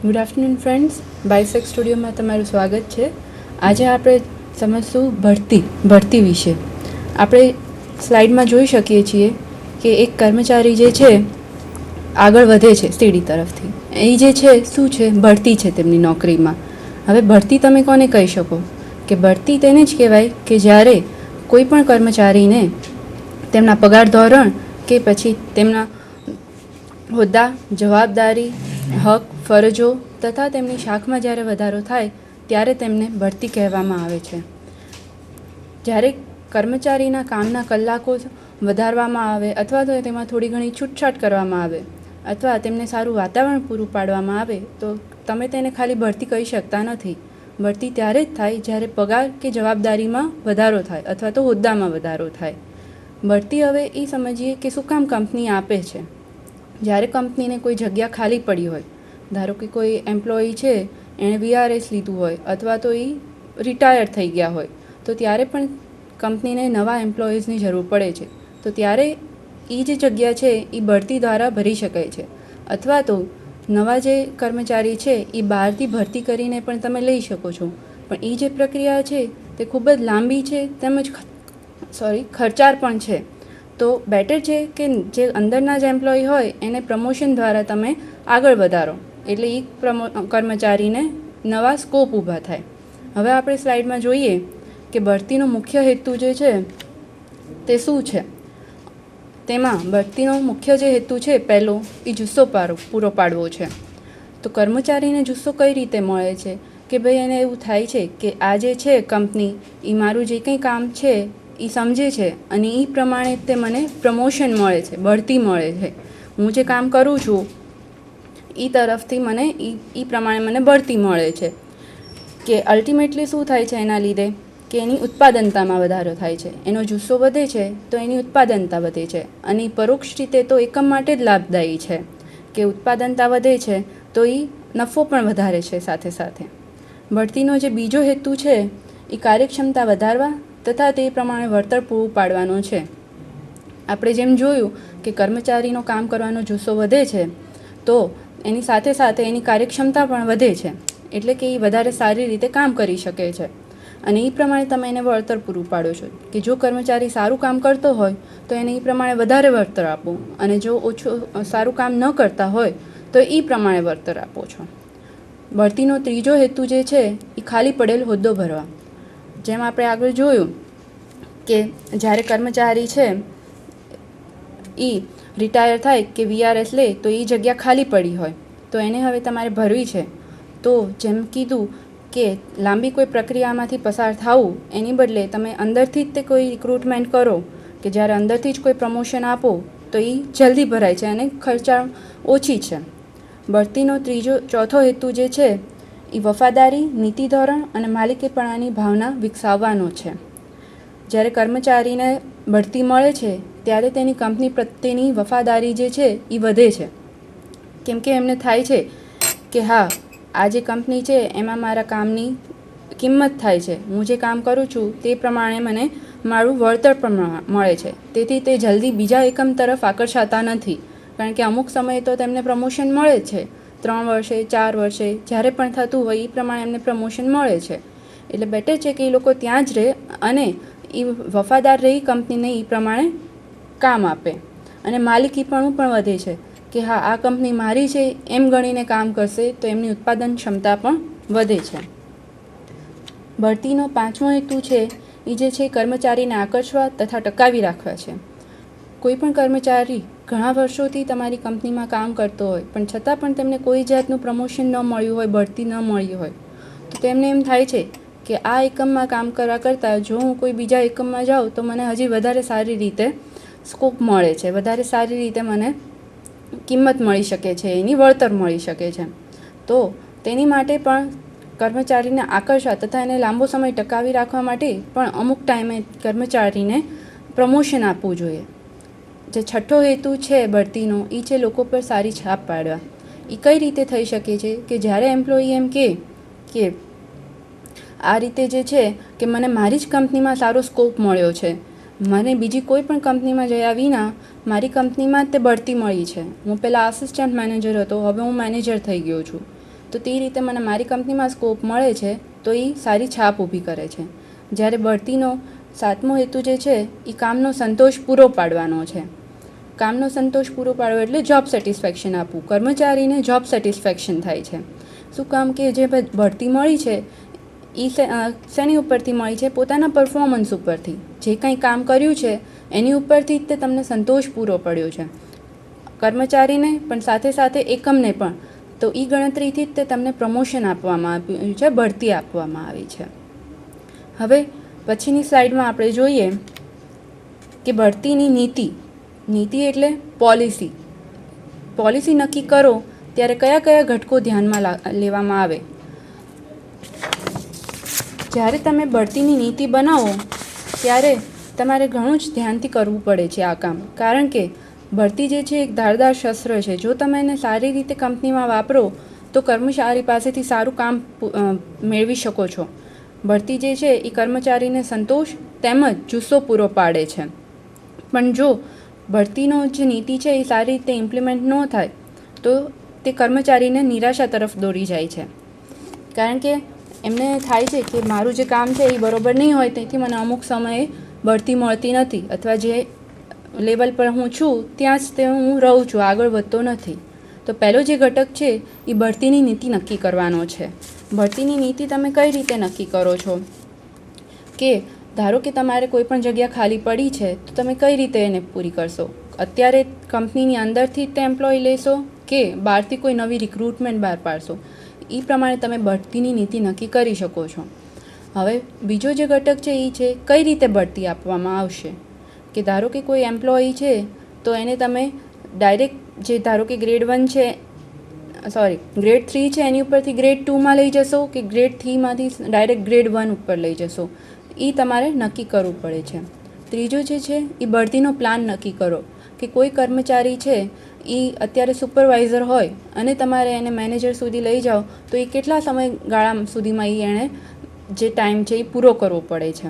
Good afternoon friends, બાયસેક સ્ટુડિયોમાં તમારું સ્વાગત છે. આજે આપણે સમજશું ભરતી વિશે. આપણે સ્લાઇડમાં જોઈ શકીએ છીએ કે એક કર્મચારી જે છે આગળ વધે છે સીડી તરફથી. એ જે છે શું છે? ભરતી છે તેમની નોકરીમાં. હવે ભરતી તમે કોને કહી શકો? કે ભરતી તેને જ કહેવાય કે જ્યારે કોઈ પણ કર્મચારીને તેમના પગાર ધોરણ કે પછી તેમના હોદ્દા, જવાબદારી, હક, ફરજો તથા તેમની શાખમાં જ્યારે વધારો થાય ત્યારે તેમને ભરતી કહેવામાં આવે છે. જ્યારે કર્મચારીના કામના કલાકો વધારવામાં આવે અથવા તો તેમાં થોડી ઘણી છૂટછાટ કરવામાં આવે અથવા તેમને સારું વાતાવરણ પૂરું પાડવામાં આવે તો તમે તેને ખાલી ભરતી કહી શકતા નથી. ભરતી ત્યારે જ થાય જ્યારે પગાર કે જવાબદારીમાં વધારો થાય અથવા તો હોદ્દામાં વધારો થાય. ભરતી હવે એ સમજીએ કે શું કામ કંપની આપે છે. જ્યારે કંપનીને કોઈ જગ્યા ખાલી પડી હોય, ધારો કે કોઈ એમ્પ્લોયી છે એણે VRS લીધું હોય અથવા તો એ રિટાયર થઈ ગયા હોય તો ત્યારે પણ કંપનીને નવા એમ્પ્લોઈઝની જરૂર પડે છે. તો ત્યારે એ જે જગ્યા છે એ ભરતી દ્વારા ભરી શકાય છે અથવા તો નવા જે કર્મચારી છે એ બહારથી ભરતી કરીને પણ તમે લઈ શકો છો. પણ એ જે પ્રક્રિયા છે તે ખૂબ જ લાંબી છે તેમજ ખર્ચાળ પણ છે. તો બેટર છે કે જે અંદરના જ એમ્પ્લોયી હોય એને પ્રમોશન દ્વારા તમે આગળ વધારો એટલે એ કર્મચારીને નવા સ્કોપ ઊભા થાય. હવે આપણે સ્લાઇડમાં જોઈએ કે ભરતીનો મુખ્ય હેતુ જે છે તે શું છે. તેમાં ભરતીનો મુખ્ય જે હેતુ છે પહેલો એ જુસ્સો પૂરો પાડવો છે. તો કર્મચારીને જુસ્સો કઈ રીતે મળે છે કે ભાઈ એને એવું થાય છે કે આ જે છે કંપની એ મારું જે કંઈ કામ છે એ સમજે છે અને એ પ્રમાણે તે મને પ્રમોશન મળે છે, બઢતી મળે છે. હું જે કામ કરું છું એ તરફથી મને એ પ્રમાણે મને બઢતી મળે છે. કે અલ્ટિમેટલી શું થાય છે એના લીધે કે એની ઉત્પાદનતામાં વધારો થાય છે. એનો જુસ્સો વધે છે તો એની ઉત્પાદનતા વધે છે અને પરોક્ષ રીતે તો એકમ માટે જ લાભદાયી છે કે ઉત્પાદનતા વધે છે તો એ નફો પણ વધારે છે. સાથે સાથે બઢતીનો જે બીજો હેતુ છે એ કાર્યક્ષમતા વધારવા તથા તે પ્રમાણે વળતર પૂરું પાડવાનો છે. આપણે જેમ જોયું કે કર્મચારીનો કામ કરવાનો જુસ્સો વધે છે તો એની સાથે સાથે એની કાર્યક્ષમતા પણ વધે છે એટલે કે એ વધારે સારી રીતે કામ કરી શકે છે અને એ પ્રમાણે તમે એને વળતર પૂરું પાડો છો. કે જો કર્મચારી સારું કામ કરતો હોય તો એને એ પ્રમાણે વધારે વળતર આપો અને જો ઓછું સારું કામ ન કરતા હોય તો એ પ્રમાણે વળતર આપો છો. બઢતીનો ત્રીજો હેતુ જે છે એ ખાલી પડેલ હોદ્દો ભરવા. જેમ આપણે આગળ જોયું કે જ્યારે કર્મચારી છે એ રિટાયર થાય કે VRS લે તો એ જગ્યા ખાલી પડી હોય તો એને હવે તમારે ભરવી છે. તો જેમ કીધું કે લાંબી કોઈ પ્રક્રિયામાંથી પસાર થવું એની બદલે તમે અંદરથી જ તે કોઈ રિક્રુટમેન્ટ કરો કે જ્યારે અંદરથી જ કોઈ પ્રમોશન આપો તો એ જલ્દી ભરાય છે અને ખર્ચાળ ઓછી છે. બઢતીનો ચોથો હેતુ જે છે એ વફાદારી, નીતિ ધોરણ અને માલિકીપણાની ભાવના વિકસાવવાનો છે. જ્યારે કર્મચારીને બઢતી મળે છે ત્યારે તેની કંપની પ્રત્યેની વફાદારી જે છે એ વધે છે. કેમ કે એમને થાય છે કે હા, આ જે કંપની છે એમાં મારા કામની કિંમત થાય છે. હું જે કામ કરું છું તે પ્રમાણે મને મારું વળતર પણ મળે છે. તેથી તે જલ્દી બીજા એકમ તરફ આકર્ષાતા નથી કારણ કે અમુક સમયે તો તેમને પ્રમોશન મળે છે. 3 વર્ષે, 4 વર્ષે જ્યારે પણ થતું હોય એ પ્રમાણે એમને પ્રમોશન મળે છે. એટલે બેટર છે કે એ લોકો ત્યાં જ રહે અને એ વફાદાર રહી કંપનીને એ પ્રમાણે કામ આપે અને માલિકીપણું પણ વધે છે કે હા, આ કંપની મારી છે એમ ગણીને કામ કરશે તો એમની ઉત્પાદન ક્ષમતા પણ વધે છે. બઢતીનો પાંચમો હેતુ છે એ જે છે કર્મચારીને આકર્ષવા તથા ટકાવી રાખવા છે. કોઈ પણ કર્મચારી ઘણા વર્ષોથી તમારી કંપનીમાં કામ કરતો હોય પણ છતાં પણ તેમને કોઈ જાતનું પ્રમોશન ન મળ્યું હોય, બઢતી ન મળી હોય તો તેમને એમ થાય છે કે આ એકમમાં કામ કરવા કરતાં જો હું કોઈ બીજા એકમમાં જાઉં તો મને હજી વધારે સારી રીતે સ્કોપ મળે છે, વધારે સારી રીતે મને કિંમત મળી શકે છે, એની વળતર મળી શકે છે. તો તેની માટે પણ કર્મચારીને આકર્ષવા તથા એને લાંબો સમય ટકાવી રાખવા માટે પણ અમુક ટાઈમે કર્મચારીને પ્રમોશન આપવું જોઈએ. જે છઠ્ઠો હેતુ છે બઢતીનો એ છે લોકો પર સારી છાપ પાડવા. એ કઈ રીતે થઈ શકે છે કે જ્યારે એમ્પ્લોયી એમ કે આ રીતે જે છે કે મને મારી જ કંપનીમાં સારો સ્કોપ મળ્યો છે, મને બીજી કોઈ પણ કંપનીમાં જયા વિના મારી કંપનીમાં જ તે બઢતી મળી છે. હું પહેલાં આસિસ્ટન્ટ મેનેજર હતો, હવે હું મેનેજર થઈ ગયો છું. તો તે રીતે મને મારી કંપનીમાં સ્કોપ મળે છે, તો એ સારી છાપ ઊભી કરે છે. જ્યારે બઢતીનો 7મો હેતુ જે છે એ કામનો સંતોષ પૂરો પાડવાનો છે. કામનો સંતોષ પૂરો પાડવો એટલે જોબ સેટિસ્ફેક્શન આપવું. કર્મચારીને જોબ સેટિસ્ફેક્શન થાય છે. શું કામ કે જે બઢતી મળી છે એ શેની ઉપરથી મળી છે? પોતાના પરફોર્મન્સ ઉપરથી. જે કંઈ કામ કર્યું છે એની ઉપરથી જ તે તમને સંતોષ પૂરો પડ્યો છે, કર્મચારીને પણ સાથે સાથે એકમને પણ. તો એ ગણતરીથી જ તે તમને પ્રમોશન આપવામાં આવ્યું છે, બઢતી આપવામાં આવી છે. હવે પછીની સ્લાઇડમાં આપણે જોઈએ કે બઢતીની નીતિ એટલે પોલિસી. પોલિસી નક્કી કરો ત્યારે કયા કયા ઘટકો ધ્યાનમાં લેવામાં આવે? જ્યારે તમે બઢતીની નીતિ બનાવો ત્યારે તમારે ઘણું જ ધ્યાનથી કરવું પડે છે આ કામ. કારણ કે બઢતી જે છે એક ધારદાર શસ્ત્ર છે. જો તમે એને સારી રીતે કંપનીમાં વાપરો તો કર્મચારી પાસેથી સારું કામ મેળવી શકો છો. બઢતી જે છે એ કર્મચારીને સંતોષ તેમજ જુસ્સો પૂરો પાડે છે. પણ જો બઢતીનો જે નીતિ છે એ સારી રીતે ઇમ્પ્લિમેન્ટ ન થાય તો તે કર્મચારીને નિરાશા તરફ દોરી જાય છે. કારણ કે એમને થાય છે કે મારું જે કામ છે એ બરોબર નહીં હોય, તેથી મને અમુક સમયે બઢતી મળતી નથી, અથવા જે લેવલ પર હું છું ત્યાં જ તે હું રહું છું, આગળ વધતો નથી. તો પહેલો જે ઘટક છે એ બઢતીની નીતિ નક્કી કરવાનો છે. બઢતીની નીતિ તમે કઈ રીતે નક્કી કરો છો કે ધારો કે તમારે કોઈ પણ જગ્યા ખાલી પડી છે તો તમે કઈ રીતે એને પૂરી કરશો? અત્યારે કંપનીની અંદરથી જ તે એમ્પ્લોય લેશો કે બહારથી કોઈ નવી રિક્રુટમેન્ટ બહાર પાડશો? એ પ્રમાણે તમે બઢતીની નીતિ નક્કી કરી શકો છો. હવે બીજો જે ઘટક છે એ છે કઈ રીતે બઢતી આપવામાં આવશે. કે ધારો કે કોઈ એમ્પ્લોય છે તો એને તમે ડાયરેક્ટ જે ધારો કે ગ્રેડ 3 છે એની ઉપરથી ગ્રેડ 2માં લઈ જશો કે ગ્રેડ 3માંથી ડાયરેક્ટ ગ્રેડ 1 ઉપર લઈ જશો, એ તમારે નક્કી કરવું પડે છે. ત્રીજો જે છે એ બઢતીનો પ્લાન નક્કી કરો કે કોઈ કર્મચારી છે એ અત્યારે સુપરવાઇઝર હોય અને તમારે એને મેનેજર સુધી લઈ જાઓ તો એ કેટલા સમયગાળા સુધીમાં એણે જે ટાઈમ છે એ પૂરો કરવો પડે છે.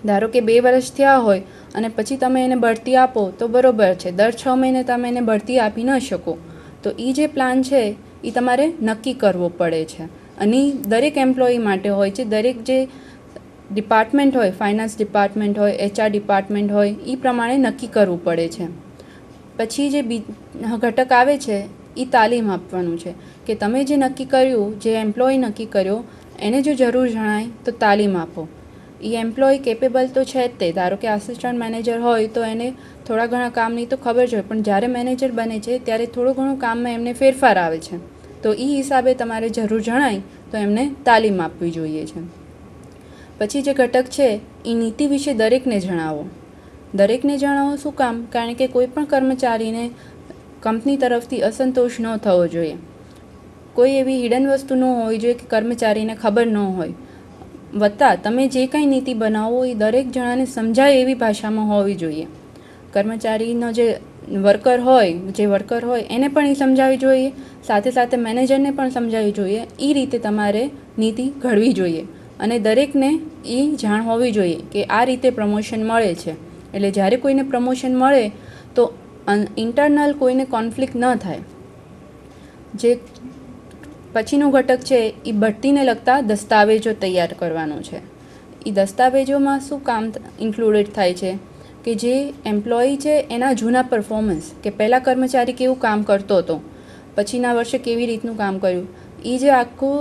ધારો કે 2 વર્ષ થયા હોય અને પછી તમે એને બઢતી આપો તો બરાબર છે, દર 6 મહિને તમે એને બઢતી આપી ન શકો. તો એ જે પ્લાન છે એ તમારે નક્કી કરવો પડે છે. અને દરેક એમ્પ્લોયી માટે હોય છે. દરેક જે ડિપાર્ટમેન્ટ હોય, ફાઇનાન્સ ડિપાર્ટમેન્ટ હોય, HR ડિપાર્ટમેન્ટ હોય, એ પ્રમાણે નક્કી કરવું પડે છે. પછી જે ઘટક આવે છે એ તાલીમ આપવાનું છે કે તમે જે નક્કી કર્યું, જે એમ્પ્લોય નક્કી કર્યો એને જો જરૂર જણાય તો તાલીમ આપો. એ એમ્પ્લોય કેપેબલ તો છે જ તે. ધારો કે આસિસ્ટન્ટ મેનેજર હોય તો એને થોડા ઘણા કામની તો ખબર જ હોય, પણ જ્યારે મેનેજર બને છે ત્યારે થોડું ઘણું કામમાં એમને ફેરફાર આવે છે. તો એ હિસાબે તમારે જરૂર જણાય તો એમને તાલીમ આપવી જોઈએ છે. પછી જે ઘટક છે એ નીતિ વિશે દરેકને જણાવો. દરેકને જણાવો શું કામ? કારણ કે કોઈ પણ કર્મચારીને કંપની તરફથી અસંતોષ ન થવો જોઈએ. કોઈ એવી હિડન વસ્તુ ન હોવી જોઈએ કે કર્મચારીને ખબર ન હોય. વત્તા તમે જે કંઈ નીતિ બનાવો એ દરેક જણાને સમજાય એવી ભાષામાં હોવી જોઈએ. કર્મચારીનો જે વર્કર હોય એને પણ એ સમજાવવી જોઈએ, સાથે સાથે મેનેજરને પણ સમજાવવી જોઈએ. એ રીતે તમારે નીતિ ઘડવી જોઈએ અને દરેકને એ જાણ હોવી જોઈએ કે આ રીતે પ્રમોશન મળે છે. એટલે જ્યારે કોઈને પ્રમોશન મળે તો ઇન્ટરનલ કોઈને કોન્ફ્લિક્ટ ન થાય. જે પછીનો ઘટક છે એ બઢતીને લગતા દસ્તાવેજો તૈયાર કરવાનો છે. એ દસ્તાવેજોમાં શું કામ ઇન્ક્લુડેડ થાય છે કે જે એમ્પ્લોયી છે એના જૂના પરફોર્મન્સ, કે પહેલાં કર્મચારી કેવું કામ કરતો હતો, પછીના વર્ષે કેવી રીતનું કામ કર્યું, એ જે આખું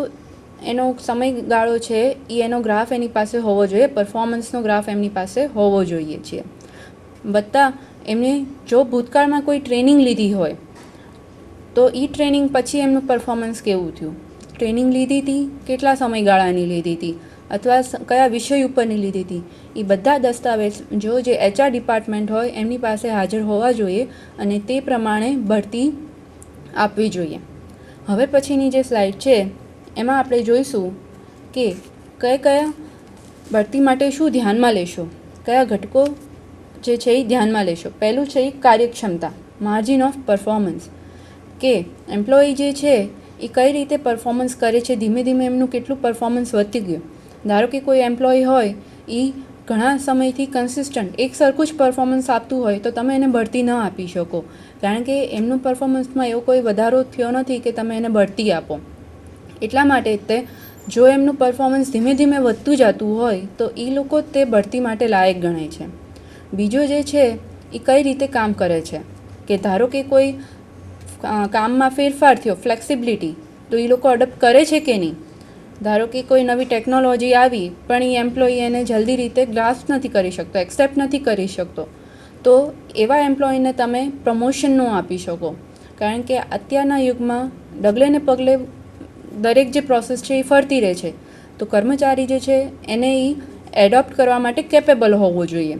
એનો સમયગાળો છે એ એનો ગ્રાફ એની પાસે હોવો જોઈએ, પરફોર્મન્સનો ગ્રાફ એમની પાસે હોવો જોઈએ છે. વત્તા એમને જો ભૂતકાળમાં કોઈ ટ્રેનિંગ લીધી હોય તો એ ટ્રેનિંગ પછી એમનું પરફોર્મન્સ કેવું થયું, ટ્રેનિંગ લીધી હતી, કેટલા સમયગાળાની લીધી હતી, અથવા કયા વિષય ઉપરની લીધી હતી, એ બધા દસ્તાવેજો જે HR ડિપાર્ટમેન્ટ હોય એમની પાસે હાજર હોવા જોઈએ અને તે પ્રમાણે બઢતી આપવી જોઈએ. હવે પછીની જે સ્લાઇડ છે એમાં આપણે જોઈશું કે કયા બઢતી માટે શું ધ્યાનમાં લેશો, કયા ઘટકો જે છે એ ધ્યાનમાં લેશો. પહેલું છે એ કાર્યક્ષમતા, માર્જિન ઓફ પરફોર્મન્સ, કે એમ્પ્લોયી જે છે એ કઈ રીતે પરફોર્મન્સ કરે છે, ધીમે ધીમે એમનું કેટલું પરફોર્મન્સ વધી ગયું. ધારો કે કોઈ એમ્પ્લોયી હોય એ ઘણા સમયથી કન્સિસ્ટન્ટ એક સરખું જ પરફોર્મન્સ આપતું હોય તો તમે એને બઢતી ન આપી શકો, કારણ કે એમનું પરફોર્મન્સમાં એવો કોઈ વધારો થયો નથી કે તમે એને બઢતી આપો. એટલા માટે તે જો એમનું પરફોર્મન્સ ધીમે ધીમે વધતું જતું હોય તો એ લોકો તે બઢતી માટે લાયક ગણાય છે. બીજો જે છે એ કઈ રીતે કામ કરે છે કે ધારો કે કોઈ કામમાં ફેરફાર થયો, ફ્લેક્સિબિલિટી, તો એ લોકો અડપ્ટ કરે છે કે નહીં. ધારો કે કોઈ નવી ટેકનોલોજી આવી પણ એ એમ્પ્લોયી એને જલ્દી રીતે ગ્રાસ્પ નથી કરી શકતો, એક્સેપ્ટ નથી કરી શકતો, તો એવા એમ્પ્લોયીને તમે પ્રમોશન ન આપી શકો. કારણ કે અત્યારના યુગમાં ડગલે ને પગલે દરેક જે પ્રોસેસ છે એ ફરતી રહે છે, તો કર્મચારી જે છે એને એ એડોપ્ટ કરવા માટે કેપેબલ હોવો જોઈએ.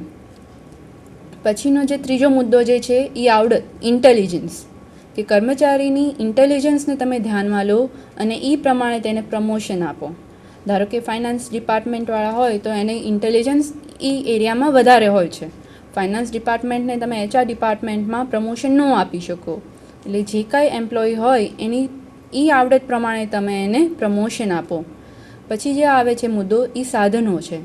પછીનો જે ત્રીજો મુદ્દો જે છે એ આવડત, ઇન્ટેલિજન્સ, કે કર્મચારીની ઇન્ટેલિજન્સને તમે ધ્યાનમાં લો અને એ પ્રમાણે તેને પ્રમોશન આપો. ધારો કે ફાઇનાન્સ ડિપાર્ટમેન્ટવાળા હોય તો એને ઇન્ટેલિજન્સ એ એરિયામાં વધારે હોય છે. ફાઇનાન્સ ડિપાર્ટમેન્ટને તમે HR ડિપાર્ટમેન્ટમાં પ્રમોશન ન આપી શકો. એટલે જે કાંઈ એમ્પ્લોયી હોય એની એ આવડત પ્રમાણે તમે એને પ્રમોશન આપો. પછી જે આવે છે મુદ્દો એ સાધનો છે.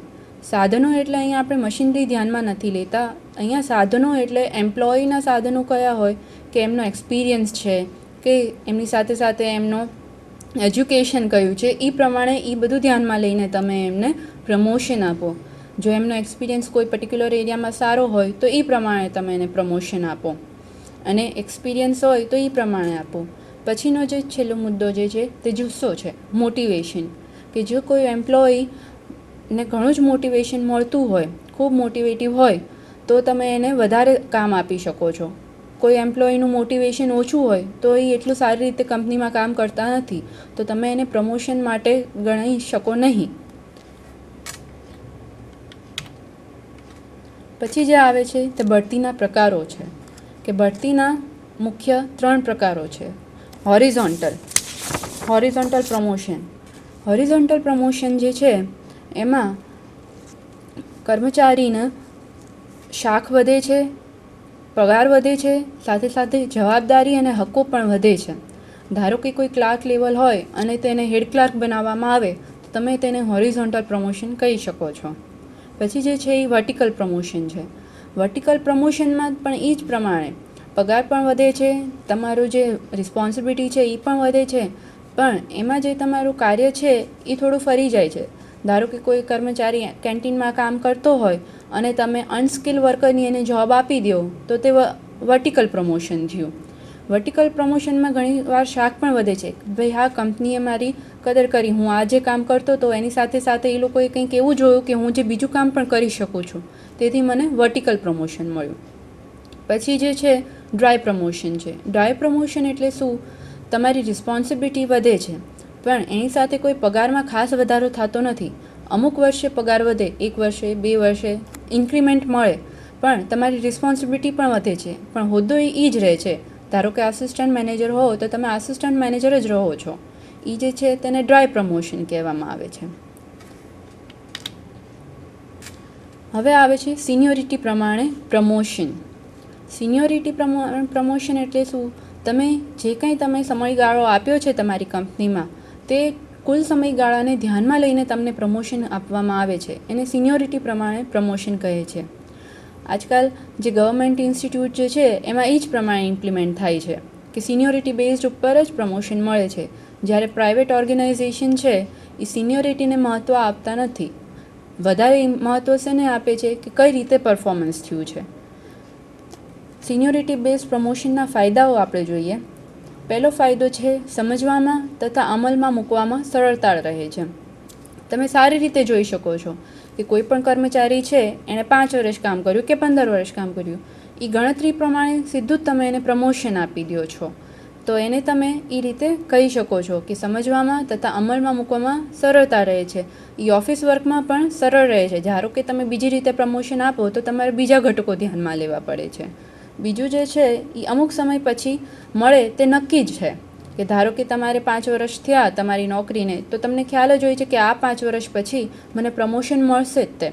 સાધનો એટલે અહીંયા આપણે મશીનરી ધ્યાનમાં નથી લેતા. અહીંયા સાધનો એટલે એમ્પ્લોયીના સાધનો કયા હોય કે એમનો એક્સપિરિયન્સ છે, કે એમની સાથે સાથે એમનો એજ્યુકેશન કયું છે, એ પ્રમાણે એ બધું ધ્યાનમાં લઈને તમે એમને પ્રમોશન આપો. જો એમનો એક્સપિરિયન્સ કોઈ પર્ટિક્યુલર એરિયામાં સારો હોય તો એ પ્રમાણે તમે એને પ્રમોશન આપો, અને એક્સપિરિયન્સ હોય તો એ પ્રમાણે આપો. પછીનો જે છેલ્લો મુદ્દો જે છે તે જુસ્સો છે, મોટિવેશન, કે જો કોઈ એમ્પ્લોયીને ઘણું જ મોટિવેશન મળતું હોય, ખૂબ મોટિવેટિવ હોય, તો તમે એને વધારે કામ આપી શકો છો. કોઈ એમ્પ્લોયીનું મોટિવેશન ઓછું હોય તો એ એટલું સારી રીતે કંપનીમાં કામ કરતા નથી, તો તમે એને પ્રમોશન માટે ગણી શકો નહીં. પછી જે આવે છે તે બઢતીના પ્રકારો છે, કે બઢતીના મુખ્ય 3 પ્રકારો છે. Horizontal promotion. હોરિઝોન્ટલ પ્રમોશન જે છે એમાં કર્મચારીને શાખ વધે છે, પગાર વધે છે, સાથે સાથે જવાબદારી અને હક્કો પણ વધે છે. ધારો કે કોઈ ક્લાર્ક લેવલ હોય અને તેને હેડ ક્લાર્ક બનાવવામાં આવે તો તમે તેને હોરિઝોન્ટલ પ્રમોશન કહી શકો છો. પછી જે છે એ વર્ટિકલ પ્રમોશન છે. વર્ટિકલ પ્રમોશનમાં પણ એ જ પ્રમાણે પગાર પણ વધે છે, તમારું જે રિસ્પોન્સિબિલિટી છે એ પણ વધે છે, પણ એમાં જે તમારું કાર્ય છે એ થોડું ફરી જાય છે. ધારો કે કોઈ કર્મચારી કેન્ટીનમાં કામ કરતો હોય અને તમે અનસ્કિલ વર્કરની એને જોબ આપી દો તો તે વર્ટિકલ પ્રમોશન થયું. વર્ટિકલ પ્રમોશનમાં ઘણીવાર શાખ પણ વધે છે, ભાઈ હા કંપનીએ મારી કદર કરી, હું આ જે કામ કરતો હતો એની સાથે સાથે એ લોકોએ કંઈક એવું જોયું કે હું જે બીજું કામ પણ કરી શકું છું, તેથી મને વર્ટિકલ પ્રમોશન મળ્યું. પછી જે છે ડ્રાય પ્રમોશન છે. ડ્રાય પ્રમોશન એટલે શું? તમારી રિસ્પોન્સિબિલિટી વધે છે પણ એની સાથે કોઈ પગારમાં ખાસ વધારો થતો નથી. અમુક વર્ષે પગાર વધે, 1 વર્ષે 2 વર્ષે ઇન્ક્રીમેન્ટ મળે, પણ તમારી રિસ્પોન્સિબિલિટી પણ વધે છે, પણ હોદ્દો એ જ રહે છે. ધારો કે આસિસ્ટન્ટ મેનેજર હો તો તમે આસિસ્ટન્ટ મેનેજર જ રહો છો. એ જે છે તેને ડ્રાય પ્રમોશન કહેવામાં આવે છે. હવે આવે છે સિનિયોરિટી પ્રમાણે પ્રમોશન. સિનિયોરિટી પ્રમોશન એટલે શું? તમે જે કંઈ તમે સમયગાળો આપ્યો છે તમારી કંપનીમાં તે કુલ સમયગાળાને ધ્યાનમાં લઈને તમને પ્રમોશન આપવામાં આવે છે, એને સિનિયોરિટી પ્રમાણે પ્રમોશન કહે છે. આજકાલ જે ગવર્મેન્ટ ઇન્સ્ટિટ્યૂટ જે છે એમાં એ જ પ્રમાણે ઇમ્પ્લિમેન્ટ થાય છે કે સિનિયોરિટી બેઝડ ઉપર જ પ્રમોશન મળે છે, જ્યારે પ્રાઇવેટ ઓર્ગેનાઇઝેશન છે એ સિનિયોરિટીને મહત્ત્વ આપતા નથી. વધારે મહત્ત્વ શેને આપે છે કે કઈ રીતે પરફોર્મન્સ થયું છે. સિનિયોરિટી બેઝડ પ્રમોશનના ફાયદાઓ આપણે જોઈએ. પહેલો ફાયદો છે સમજવામાં તથા અમલમાં મૂકવામાં સરળતા રહે છે. તમે સારી રીતે જોઈ શકો છો કે કોઈ પણ કર્મચારી છે એણે 5 વર્ષ કામ કર્યું કે 15 વર્ષ કામ કર્યું, એ ગણતરી પ્રમાણે સીધું જ તમે એને પ્રમોશન આપી દો છો. તો એને તમે એ રીતે કહી શકો છો કે સમજવામાં તથા અમલમાં મૂકવામાં સરળતા રહે છે. એ ઓફિસ વર્કમાં પણ સરળ રહે છે. ધારો કે તમે બીજી રીતે પ્રમોશન આપો તો તમારે બીજા ઘટકો ધ્યાનમાં લેવા પડે છે. બીજું જે છે એ અમુક સમય પછી મળે તે નક્કી જ છે કે ધારો કે તમારે 5 વર્ષ થયા તમારી નોકરીને, તો તમને ખ્યાલ જ હોય છે કે આ 5 વર્ષ પછી મને પ્રમોશન મળશે જ તે.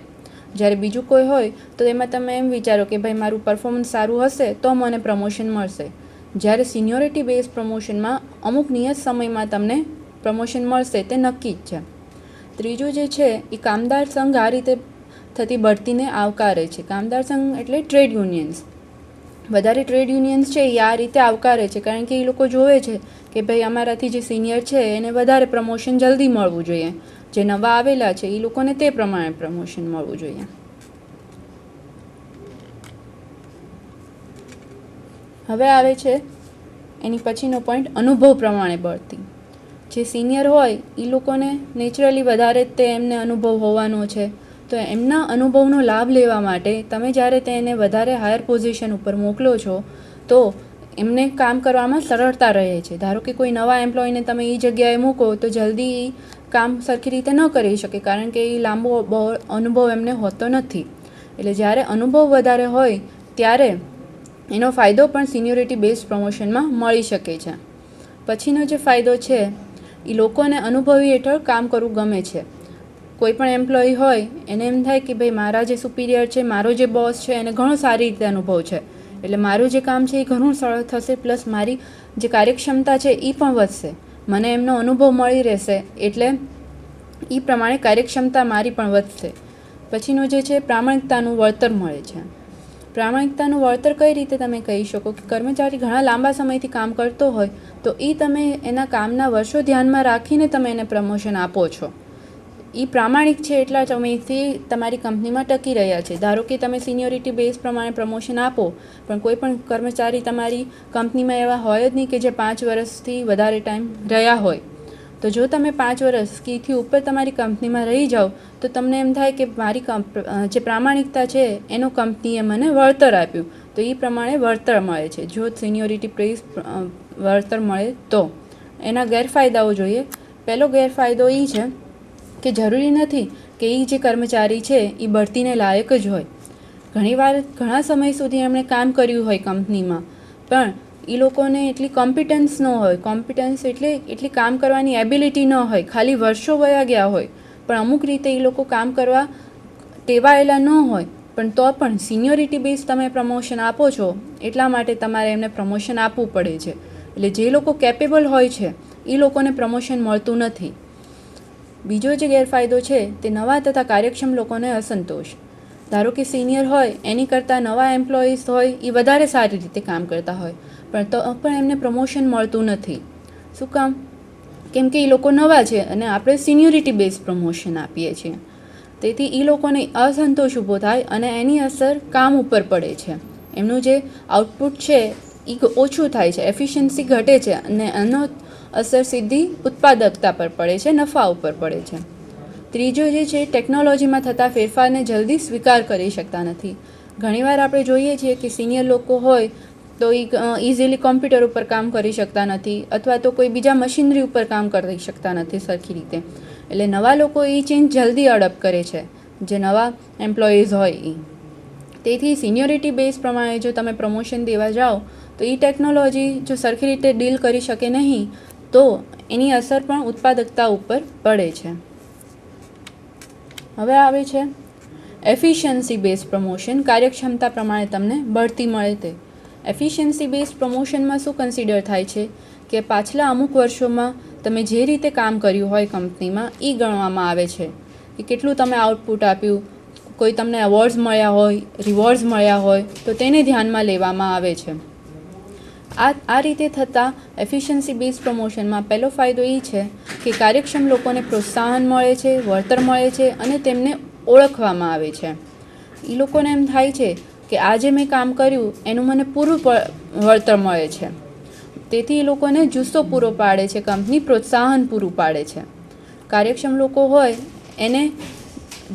જ્યારે બીજું કોઈ હોય તો એમાં તમે એમ વિચારો કે ભાઈ મારું પરફોર્મન્સ સારું હશે તો મને પ્રમોશન મળશે. જ્યારે સિનિયોરિટી બેઝ પ્રમોશનમાં અમુક નિયત સમયમાં તમને પ્રમોશન મળશે તે નક્કી જ છે. ત્રીજું જે છે એ કામદાર સંઘ આ રીતે થતી બઢતીને આવકારે છે. કામદાર સંઘ એટલે ટ્રેડ યુનિયન્સ. વધારે ટ્રેડ યુનિયન્સ છે એ આ રીતે આવકારે છે, કારણ કે એ લોકો જોવે છે કે ભાઈ અમારાથી જે સિનિયર છે એને વધારે પ્રમોશન જલ્દી મળવું જોઈએ, જે નવા આવેલા છે એ લોકોને તે પ્રમાણે પ્રમોશન મળવું જોઈએ. હવે આવે છે એની પછીનો પોઈન્ટ, અનુભવ પ્રમાણે બઢતી. જે સિનિયર હોય એ લોકોને નેચરલી વધારે તે એમને અનુભવ હોવાનો છે, તો એમના અનુભવનો લાભ લેવા માટે તમે જ્યારે તેને વધારે હાયર પોઝિશન ઉપર મોકલો છો તો એમને કામ કરવામાં સરળતા રહે છે. ધારો કે કોઈ નવા એમ્પ્લોયને તમે એ જગ્યાએ મૂકો તો જલ્દી એ કામ સરખી રીતે ન કરી શકે, કારણ કે એ લાંબો અનુભવ એમને હોતો નથી. એટલે જ્યારે અનુભવ વધારે હોય ત્યારે એનો ફાયદો પણ સિનિયોરિટી બેઝ પ્રમોશનમાં મળી શકે છે. પછીનો જે ફાયદો છે એ લોકોને અનુભવી હેઠળ કામ કરવું ગમે છે. કોઈ પણ એમ્પ્લોય હોય એને એમ થાય કે ભાઈ મારા જે સુપિરિયર છે, મારો જે બોસ છે એને ઘણો સારી રીતે અનુભવ છે, એટલે મારું જે કામ છે એ ઘણું સરળ થશે, પ્લસ મારી જે કાર્યક્ષમતા છે એ પણ વધશે, મને એમનો અનુભવ મળી રહેશે, એટલે એ પ્રમાણે કાર્યક્ષમતા મારી પણ વધશે. પછીનું જે છે પ્રામાણિકતાનું વળતર મળે છે. પ્રામાણિકતાનું વળતર કઈ રીતે તમે કહી શકો કે કર્મચારી ઘણા લાંબા સમયથી કામ કરતો હોય તો એ તમે એના કામના વર્ષો ધ્યાનમાં રાખીને તમે એને પ્રમોશન આપો છો. એ પ્રામાણિક છે એટલા સમયથી તમારી કંપનીમાં ટકી રહ્યા છે. ધારો કે તમે સિનિયોરિટી બેઝ પ્રમાણે પ્રમોશન આપો, પણ કોઈ પણ કર્મચારી તમારી કંપનીમાં એવા હોય જ નહીં કે જે 5 વર્ષથી વધારે ટાઈમ રહ્યા હોય, તો જો તમે 5 વર્ષ કીથી ઉપર તમારી કંપનીમાં રહી જાઓ તો તમને એમ થાય કે મારી જે પ્રામાણિકતા છે એનો કંપનીએ મને વળતર આપ્યું, તો એ પ્રમાણે વળતર મળે છે જો સિનિયોરિટી બેઝ વળતર મળે તો. એના ગેરફાયદાઓ જોઈએ. પહેલો ગેરફાયદો એ છે કે જરૂરી નથી કે એ જે કર્મચારી છે એ બઢતીને લાયક જ હોય. ઘણીવાર ઘણા સમય સુધી એમણે કામ કર્યું હોય કંપનીમાં, પણ એ લોકોને એટલી કોમ્પિટન્સ ન હોય. કોમ્પિટન્સ એટલે એટલી કામ કરવાની એબિલિટી ન હોય, ખાલી વર્ષો વયા ગયા હોય પણ અમુક રીતે એ લોકો કામ કરવા ટેવાયેલા ન હોય, પણ તો પણ સિનિયોરિટી બેઝ તમે પ્રમોશન આપો છો એટલા માટે તમારે એમને પ્રમોશન આપવું પડે છે. એટલે જે લોકો કેપેબલ હોય છે એ લોકોને પ્રમોશન મળતું નથી. બીજો જે ગેરફાયદો છે તે નવા તથા કાર્યક્ષમ લોકોને અસંતોષ. ધારો કે સિનિયર હોય એની કરતાં નવા એમ્પ્લોઈઝ હોય એ વધારે સારી રીતે કામ કરતા હોય, પણ તો પણ એમને પ્રમોશન મળતું નથી. શું કામ? કેમ કે એ લોકો નવા છે અને આપણે સિનિયોરિટી બેઝ પ્રમોશન આપીએ છીએ. તેથી એ લોકોને અસંતોષ ઊભો થાય અને એની અસર કામ ઉપર પડે છે. એમનું જે આઉટપુટ છે એ ઓછું થાય છે, એફિશિયન્સી ઘટે છે અને એનો અસર સીધી ઉત્પાદકતા પર પડે છે, નફા ઉપર પડે છે. ત્રીજો જે છે ટેકનોલોજીમાં થતા ફેરફારને જલ્દી સ્વીકાર કરી શકતા નથી. ઘણીવાર આપણે જોઈએ છીએ કે સિનિયર લોકો હોય તો એ ઇઝીલી કોમ્પ્યુટર ઉપર કામ કરી શકતા નથી, અથવા તો કોઈ બીજા મશીનરી ઉપર કામ કરી શકતા નથી સરખી રીતે. એટલે નવા લોકો એ ચેન્જ જલ્દી અડપ્ટ કરે છે, જે નવા એમ્પ્લોઈઝ હોય એ. તેથી સિનિયોરિટી બેઝ પ્રમાણે જો તમે પ્રમોશન દેવા જાઓ તો એ ટેકનોલોજી જો સરખી રીતે ડીલ કરી શકે નહીં તો એની અસર પણ ઉત્પાદકતા ઉપર પડે છે. હવે આવે છે એફિશિયન્સી બેઝ પ્રમોશન. કાર્યક્ષમતા પ્રમાણે તમને બઢતી મળે તે. એફિશિયન્સી બેઝ પ્રમોશનમાં શું કન્સિડર થાય છે કે પાછલા અમુક વર્ષોમાં તમે જે રીતે કામ કર્યું હોય કંપનીમાં એ ગણવામાં આવે છે કે કેટલું તમે આઉટપુટ આપ્યું. કોઈ તમને એવોર્ડ્સ મળ્યા હોય, રિવોર્ડ્સ મળ્યા હોય તો તેને ધ્યાનમાં લેવામાં આવે છે. આ રીતે થતાં એફિશિયન્સી બેઝ પ્રમોશનમાં પહેલો ફાયદો એ છે કે કાર્યક્ષમ લોકોને પ્રોત્સાહન મળે છે, વળતર મળે છે અને તેમને ઓળખવામાં આવે છે. એ લોકોને એમ થાય છે કે આજે મેં કામ કર્યું એનું મને પૂરું વળતર મળે છે. તેથી એ લોકોને જુસ્સો પૂરો પાડે છે કંપની, પ્રોત્સાહન પૂરું પાડે છે. કાર્યક્ષમ લોકો હોય એને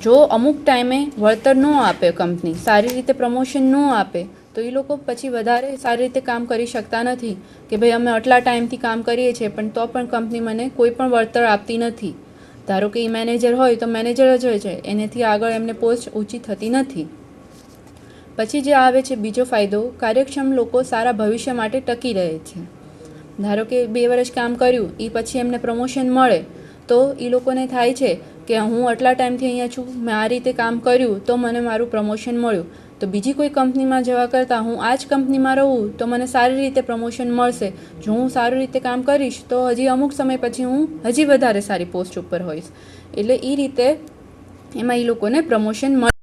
જો અમુક ટાઈમે વળતર ન આપે કંપની, સારી રીતે પ્રમોશન ન આપે તો એ લોકો પછી વધારે સારી રીતે કામ કરી શકતા નથી કે ભાઈ અમે આટલા ટાઈમથી કામ કરીએ છીએ પણ તો પણ કંપની મને કોઈ પણ વળતર આપતી નથી. ધારો કે એ મેનેજર હોય તો મેનેજર જ હોય છે, એનાથી આગળ એમને પોસ્ટ ઊંચી થતી નથી. પછી જે આવે છે બીજો ફાયદો, કાર્યક્ષમ લોકો સારા ભવિષ્ય માટે ટકી રહે છે. ધારો કે 2 વર્ષ કામ કર્યું એ પછી એમને પ્રમોશન મળે તો એ લોકોને થાય છે કે હું આટલા ટાઈમથી અહીંયા છું, મેં આ રીતે કામ કર્યું તો મને મારું પ્રમોશન મળ્યું, તો બીજી કોઈ કંપનીમાં જવા કરતાં હું આ જ કંપનીમાં રહું તો મને સારી રીતે પ્રમોશન મળશે. જો હું સારી રીતે કામ કરીશ તો હજી અમુક સમય પછી હું હજી વધારે સારી પોસ્ટ ઉપર હોઈશ. એટલે એ રીતે એમાં એ લોકોને પ્રમોશન મળે.